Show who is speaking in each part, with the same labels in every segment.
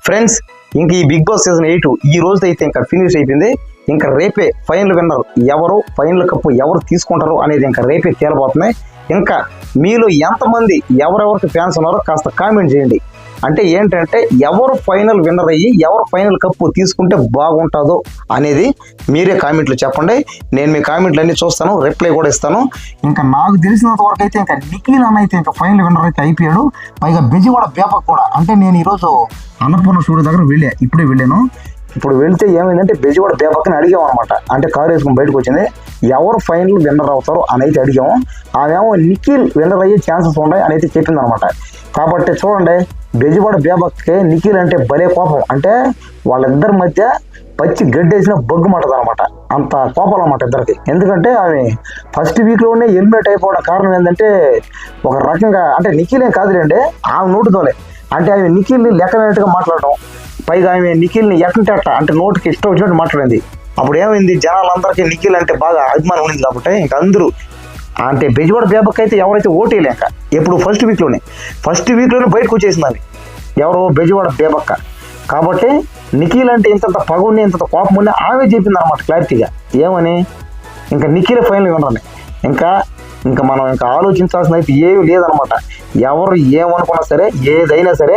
Speaker 1: Friends, ఇంక ఈ big boss season 8 ఈ రోజు అయితే ఇంకా ఫినిష్ అయిపోయింది. ఇంకా రేపే ఫైనల్ విన్నర్ ఎవరు, ఫైనల్ కప్పు ఎవరు తీసుకుంటారు అనేది ఇంకా రేపే తేలబోతుంది. ఇంకా మీలో ఎంతమంది ఎవరెవరికి ఫ్యాన్స్ ఉన్నారో కాస్త కామెంట్ చేయండి. అంటే ఏంటంటే ఎవరు ఫైనల్ విన్నర్ అయ్యి ఎవరు ఫైనల్ కప్పు తీసుకుంటే బాగుంటుందో అనేది మీరే కామెంట్లు చెప్పండి. నేను మీ కామెంట్లు అన్ని చూస్తాను, రిప్లై కూడా ఇస్తాను. ఇంకా నాకు తెలిసినంత వరకు అయితే ఇంకా నిఖిల్ అన్న అయితే ఇంకా ఫైనల్ విన్నర్ అయితే అయిపోయాడు. పైగా బెజవాడ బేపక్ కూడా. అంటే నేను ఈరోజు అన్నపూర్ణ స్టూడియో దగ్గర ఇప్పుడే వెళ్ళాను. ఇప్పుడు వెళ్తే ఏమైందంటే బెజవాడ బేపక్ని అడిగాము అనమాట. అంటే కారు వేసుకుని బయటకు వచ్చింది. ఎవరు ఫైనల్ విన్నర్ అవుతారో అని అయితే అడిగాము. ఆమెమో నిఖిల్ విన్నర్ అయ్యే ఛాన్సెస్ ఉన్నాయి అని అయితే చెప్పింది అనమాట. కాబట్టి చూడండి, బెజవాడ బేపక్కి నిఖిల్ అంటే భలే కోపం. అంటే వాళ్ళిద్దరి మధ్య పచ్చి గడ్డేసిన బొగ్గు మాటది అనమాట. అంత కోపం అనమాట ఇద్దరికి. ఎందుకంటే ఆమె ఫస్ట్ వీక్లోనే ఎలిమినేట్ అయిపోవడం కారణం ఏంటంటే ఒక రకంగా అంటే నిఖిల్ ఏం కాదులేండి, ఆమె నోటుతోలే. అంటే ఆమె నిఖిల్ని లెక్కనట్టుగా మాట్లాడటం, పైగా ఆమె నిఖిల్ని ఎట్టంటట్ట అంటే నోటికి ఇష్టం వచ్చినట్టు మాట్లాడింది. అప్పుడు ఏమైంది, జనాలందరికీ నిఖిల్ అంటే బాగా అభిమానం ఉంది కాబట్టి ఇంకా అందరూ అంటే బెజవాడ బేపక్ అయితే ఎవరైతే ఓటేయలేక ఎప్పుడు ఫస్ట్ వీక్లోనే బయటకు వచ్చేసిందని ఎవరో బెజవాడ బేపక్క. కాబట్టి నిఖిల్ అంటే ఇంత పగ ఉంది, ఇంత కోపం ఉంది ఆమె చెప్పింది అనమాట క్లారిటీగా. ఏమని, ఇంకా నిఖిల్ ఫైనల్ వినరని. ఇంకా మనం ఇంకా ఆలోచించాల్సిన అయితే ఏమీ లేదనమాట. ఎవరు ఏమనుకున్నా సరే, ఏదైనా సరే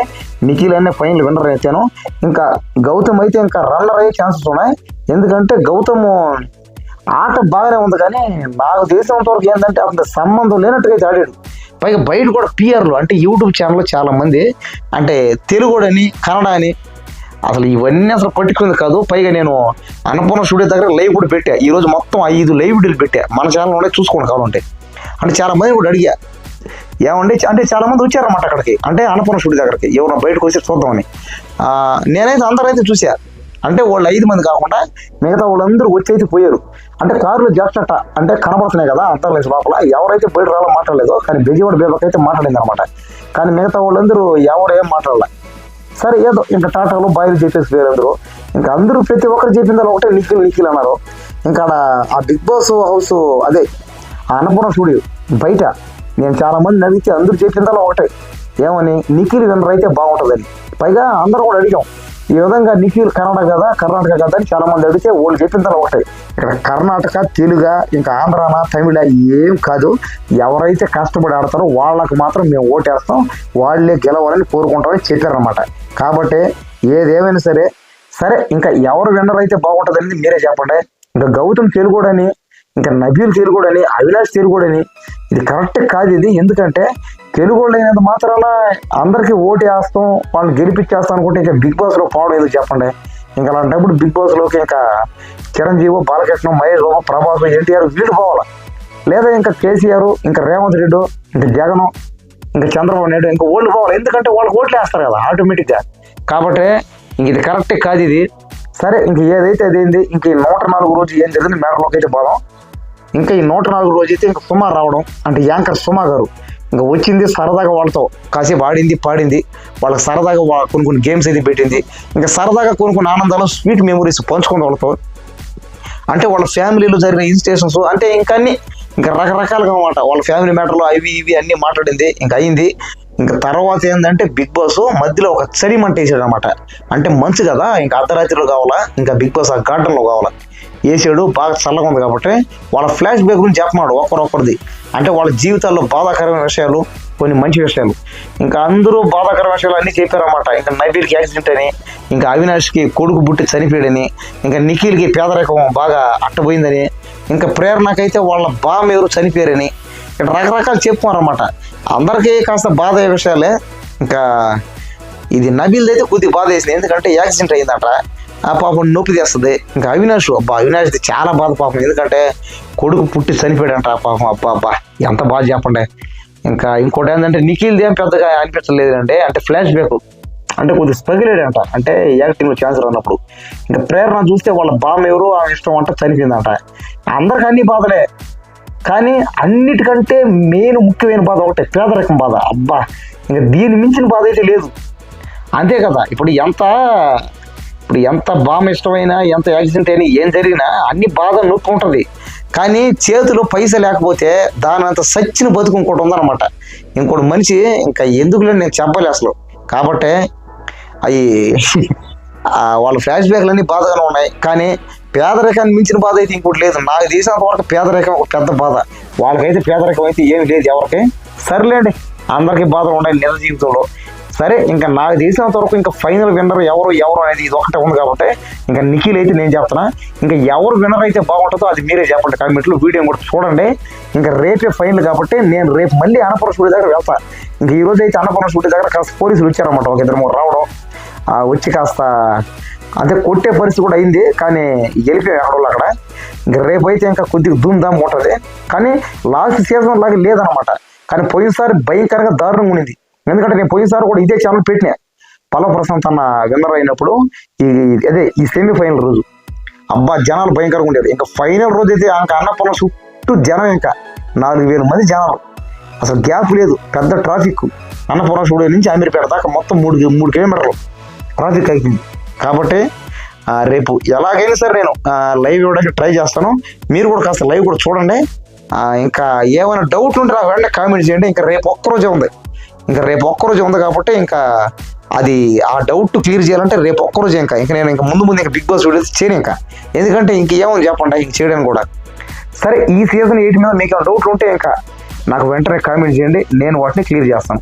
Speaker 1: నిఖిల్ అనే ఫైనల్ విన్నర్ అయితేను. ఇంకా గౌతమ్ అయితే ఇంకా రన్నర్ అయ్యే ఛాన్సెస్ ఉన్నాయి. ఎందుకంటే గౌతమ్ ఆట బాగానే ఉంది, కానీ నాకు తెలిసినంత వరకు ఏంటంటే అంత సంబంధం లేనట్టుగా అయితే ఆడాడు. పైగా బయట కూడా పిఆర్లు అంటే యూట్యూబ్ ఛానల్లో చాలా మంది అంటే తెలుగుడని, కన్నడ అని అసలు ఇవన్నీ అసలు పట్టుకుంది కాదు. పైగా నేను అన్నపూర్ణ స్టూడియో దగ్గర లైవ్ కూడా పెట్టా. ఈరోజు మొత్తం 5 లైవ్ వీడియోలు పెట్టా. మన ఛానల్ ఉండే చూసుకోండి కావాలంటే. అంటే చాలా మంది కూడా అడిగా ఏమండి, అంటే చాలా మంది వచ్చారన్నమాట అక్కడికి, అంటే అన్నపూర్ణ స్టూడియో దగ్గరికి ఎవరైనా బయటకు వచ్చి చూద్దామని. నేనైతే అందరైతే చూసా. అంటే వాళ్ళు 5 మంది కాకుండా మిగతా వాళ్ళందరూ వచ్చి అయితే పోయారు. అంటే కారులో జస్ట్ అంటే కనబడుతున్నాయి కదా అంతర్లేసి లోపల. ఎవరైతే బయట రావాలో మాట్లాడలేదో, కానీ బెజవాడ బేపక్ అయితే మాట్లాడింది అనమాట. కానీ మిగతా వాళ్ళందరూ ఎవరు ఏం మాట్లాడలే. సరే ఏదో ఇంకా టాటాలో బాయిలు చెప్పేసి వేరందరూ. ఇంకా అందరూ ప్రతి ఒక్కరు చెప్పింది ఒకటే నిఖిల్ అన్నారు. ఇంకా ఆ బిగ్ బాస్ హౌస్ అదే అన్నపూర్ణ స్టూడియో బయట నేను చాలా మంది అడిగితే అందరూ చెప్పిందలో ఒకటే, ఏమని నిఖిల్ విన్నర్ అయితే బాగుంటుందని. పైగా అందరూ కూడా అడిగాం ఈ విధంగా నిఖిల్ కర్ణాటక కదా అని చాలా మంది అడిగితే వాళ్ళు చెప్పిందలో ఒకటే. ఇక్కడ కర్ణాటక, తెలుగు, ఇంకా ఆంధ్రానా, తమిళ ఏం కాదు. ఎవరైతే కష్టపడి ఆడతారో వాళ్ళకు మాత్రం మేము ఓటేస్తాం, వాళ్ళే గెలవాలని కోరుకుంటామని చెప్పారనమాట. కాబట్టి ఏదేమైనా సరే ఇంకా ఎవరు విన్నర్ అయితే బాగుంటుందని మీరే చెప్పండి. ఇంకా గౌతమ్ తెలుగుడని, ఇంకా నబీల్ తెలుగుడని, అవినాష్ తెలుగుడని ఇది కరెక్ట్ కాదు ఇది. ఎందుకంటే తెలుగు వాళ్ళు అయినంత మాత్రాన అందరికీ ఓటు వేస్తాం, వాళ్ళు గెలిపించేస్తాం అనుకుంటే ఇంకా బిగ్ బాస్లో పోవడం ఎందుకు చెప్పండి. ఇంకా అలాంటప్పుడు బిగ్ బాస్లోకి ఇంకా చిరంజీవి, బాలకృష్ణ, మహేష్ బాబు, ప్రభాస్, ఎన్టీఆర్ వీళ్ళు పోవాలి. లేదా ఇంకా కేసీఆర్, ఇంకా రేవంత్ రెడ్డి, ఇంకా జగన్, ఇంకా చంద్రబాబు నాయుడు ఇంకా ఓట్లు పోవాలి. ఎందుకంటే వాళ్ళకి ఓట్లు వేస్తారు కదా ఆటోమేటిక్గా. కాబట్టి ఇంక ఇది కరెక్టే కాదు ఇది. సరే ఇంక ఏదైతే అదేంది. ఇంక ఈ 104 రోజు ఏం జరిగింది మేడలోకి అయితే పోదాం. ఇంకా ఈ 104 రోజు అయితే ఇంకా సుమా రావడం, అంటే యాంకర్ సుమా గారు ఇంకా వచ్చింది సరదాగా వాళ్ళతో కాసేపు ఆడింది, పాడింది. వాళ్ళకి సరదాగా కొన్ని గేమ్స్ అయితే పెట్టింది. ఇంకా సరదాగా కొన్ని ఆనందాలు, స్వీట్ మెమరీస్ పంచుకున్న వాళ్ళతో. అంటే వాళ్ళ ఫ్యామిలీలో జరిగిన ఇన్సిడెంట్స్ అంటే ఇంకా రకరకాలుగా అనమాట. వాళ్ళ ఫ్యామిలీ మ్యాటర్లో అవి ఇవి అన్నీ మాట్లాడింది. ఇంకా అయింది. ఇంకా తర్వాత ఏంటంటే బిగ్ బాస్ మధ్యలో ఒక చలి మంట వేసాడు అనమాట. అంటే మంచు కదా, ఇంకా అర్ధరాత్రిలో కావాలా, ఇంకా బిగ్ బాస్ ఆ గార్డెన్లో కావాలా వేసాడు. బాగా చల్లగా ఉంది కాబట్టి వాళ్ళ ఫ్లాష్ బ్యాక్ గురించి చెప్పమాడు ఒకరిది. అంటే వాళ్ళ జీవితాల్లో బాధాకరమైన విషయాలు, కొన్ని మంచి విషయాలు, ఇంకా అందరూ బాధాకర విషయాలు అన్నీ చెప్పారన్నమాట. ఇంకా నబీల్కి యాక్సిడెంట్ అని, ఇంకా అవినాష్కి కొడుకు బుట్టి చనిపోయాడని, ఇంకా నిఖిల్కి పేదరికం బాగా అట్టపోయిందని, ఇంకా ప్రేరణకైతే వాళ్ళ బామ్మ ఎవరు చనిపోయారని, ఇక్కడ రకరకాలు చెప్పుకోరన్నమాట. అందరికీ కాస్త బాధ అయ్యే విషయాలే. ఇంకా ఇది నబీల్ది అయితే కొద్దిగా బాధ వేసింది. ఎందుకంటే యాక్సిడెంట్ అయిందట, ఆ పాపం నొప్పి తెస్తుంది. ఇంకా అవినాష్ది చాలా బాధ పాపం. ఎందుకంటే కొడుకు పుట్టి చనిపోయాడంట ఆ పాపం. అబ్బా ఎంత బాధ చెప్పండి. ఇంకా ఇంకోటి ఏంటంటే నిఖిల్ది ఏం పెద్దగా అనిపించలేదు అంటే ఫ్లాష్ బ్యాక్ అంటే కొద్దిగా స్పగిలేడంట, అంటే యాక్టింగ్ ఛాన్స్ రానప్పుడు. ఇంకా ప్రేరణ చూస్తే వాళ్ళ బామ్మ ఎవరు ఆమె ఇష్టం అంట చనిపోయిందంట. అందరికి అన్ని బాధలే, కానీ అన్నిటికంటే మెయిన్ ముఖ్యమైన బాధ ఒకటే, పేదరికం బాధ. అబ్బా ఇంకా దీన్ని మించిన బాధ అయితే లేదు. అంతే కదా. ఇప్పుడు ఎంత బామ్మ ఇష్టమైనా, ఎంత యాక్సిడెంట్ అయినా, ఏం జరిగినా అన్ని బాధ నొప్పి ఉంటుంది. కానీ చేతిలో పైసా లేకపోతే దాని అంత సచ్చిన బతుకు ఇంకోటి ఉందన్నమాట. ఇంకోటి మనిషి ఇంకా ఎందుకులే నేను చెప్పలే అసలు. కాబట్టి అవి వాళ్ళ ఫ్లాష్ బ్యాక్లు అన్నీ బాధగానే ఉన్నాయి. కానీ పేదరికాన్ని మించిన బాధ అయితే ఇంకోటి లేదు. నాకు తీసినంత వరకు పేదరికం ఒక పెద్ద బాధ. వాళ్ళకైతే పేదరికం అయితే ఏమి లేదు ఎవరికి. సర్లేండి, అందరికీ బాధలు ఉన్నాయి నిజ జీవితంలో. సరే, ఇంకా నాకు తెలిసినంత వరకు ఇంకా ఫైనల్ విన్నర్ ఎవరు అనేది ఇది ఒకటే ఉంది కాబట్టి ఇంకా నిఖిల్ అయితే నేను చెప్తున్నా. ఇంకా ఎవరు విన్నర్ అయితే బాగుంటుందో అది మీరే చెప్పండి కామెంట్లో. వీడియో కూడా చూడండి. ఇంకా రేపే ఫైనల్ కాబట్టి నేను రేపు మళ్ళీ అన్నపూర్ణ స్టూడియో దగ్గర వెళ్తాను. ఇంకా ఈ రోజు అయితే అన్నపూర్ణ స్టూడియో దగ్గర కాస్త పోలీసులు వచ్చారన్నమాట, ఒక 2-3 రావడం వచ్చి కాస్త అదే కొట్టే పరిస్థితి కూడా అయింది. కానీ గెలిపోయాం ఎక్కడోళ్ళు అక్కడ. ఇంకా రేపు అయితే ఇంకా కొద్దిగా ధూమ్ధామ్ ఉంటుంది. కానీ లాస్ట్ సీజన్ లాగా లేదనమాట. కానీ పోయినసారి భయంకరంగా దారుణంగా ఉండింది. ఎందుకంటే నేను పోయినసారి కూడా ఇదే ఛానల్ పెట్టినా, పల్లవ ప్రశాంత్ అన్న విన్నర్ అయినప్పుడు ఈ సెమీఫైనల్ రోజు అబ్బా జనాలు భయంకరంగా ఉండేది. ఇంకా ఫైనల్ రోజు అయితే ఇంకా అన్నపూర్ణ చుట్టూ జనం, ఇంకా 4,000 మంది జనాలు, అసలు గ్యాప్ లేదు, పెద్ద ట్రాఫిక్. అన్నపూర్ణ స్టూడియో నుంచి అమీర్పేట దాకా మొత్తం 3 కిలోమీటర్లు ట్రాఫిక్ అయిపోయింది. కాబట్టి రేపు ఎలాగైనా సరే నేను లైవ్ ఇవ్వడానికి ట్రై చేస్తాను. మీరు కూడా కాస్త లైవ్ కూడా చూడండి. ఇంకా ఏమైనా డౌట్ ఉంటే నాకు వెంటనే కామెంట్ చేయండి. ఇంకా రేపు ఒక్కరోజే ఉంది కాబట్టి ఇంకా అది ఆ డౌట్ క్లియర్ చేయాలంటే రేపు ఒక్కరోజే. ఇంకా నేను ఇంకా ముందు ఇంకా బిగ్ బాస్ వీడియోస్ చేయను. ఇంకా ఎందుకంటే ఇంకేమని చెప్పండి ఇంక చేయడానికి కూడా. సరే, ఈ సీజన్ 8 మీద మీకు డౌట్లు ఉంటే ఇంకా నాకు వెంటనే కామెంట్ చేయండి, నేను వాటిని క్లియర్ చేస్తాను.